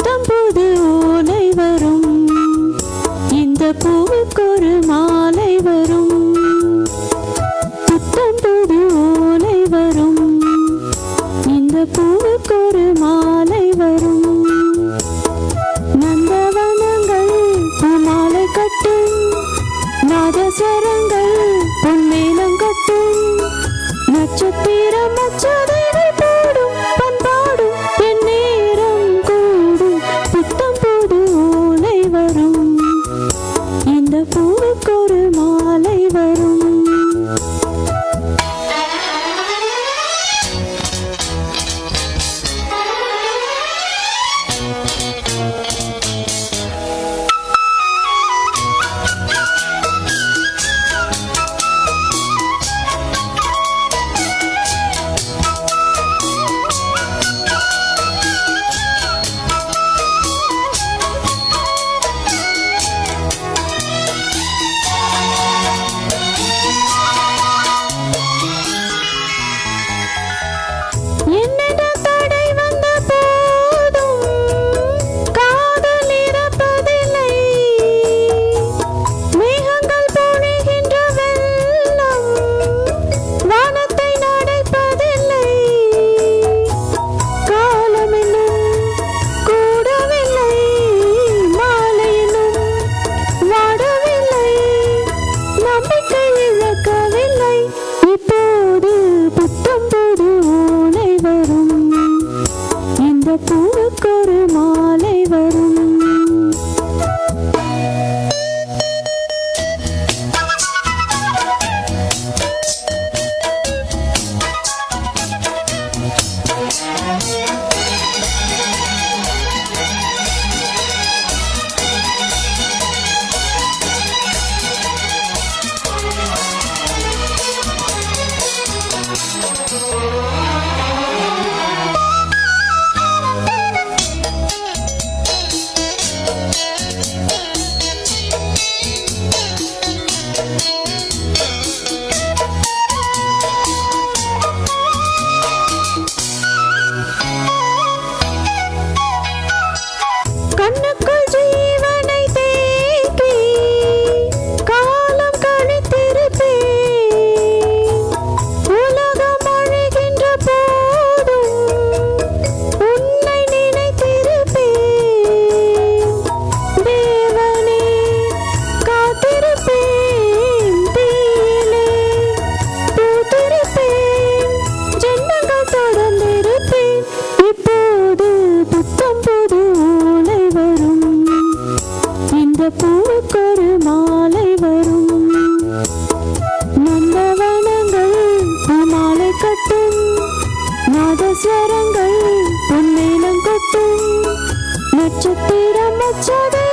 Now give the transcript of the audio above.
புத்தம் புது ஓலை வரும், இந்த பூவுக்கொரு மாலை வரும். புத்தம் புது ஓலை வரும், இந்த பூவுக்கொரு மாலை வரும். நந்தவனங்கள் பூமாலை கட்டும், நாதஸ்வரங்கள் பொன்மேளம் கட்டும். நட்சத்திரம் அச்சதனை போடும், பண்பாடும் பெண்ணேரம் கூடும். புத்தம் புது ஓலை வரும், இந்த பூவுக்கொரு மாலை வரும். பூவுக்கொரு மாலை வரும். கண்ணுக்குள் ஜீவனை தேக்கி காலம் கழித்திருப்பேன். உலகம் அழிகின்ற போதும் உன்னை நினைத்திருப்பேன். தேவனே காத்திருப்பேன், தீயிலே பூத்திருப்பேன். ஜென்மங்கள் தொடர்ந்திருப்பேன். இப்போது புத்தம் புது ஓலை வரும், இந்த பூவுக்கொரு மாலை வரும். நந்தவனங்கள் பூமாலை கட்டும், நாதஸ்வரங்கள் பொன்மேளம் கொட்டும். நட்சத்திரம் அச்சதை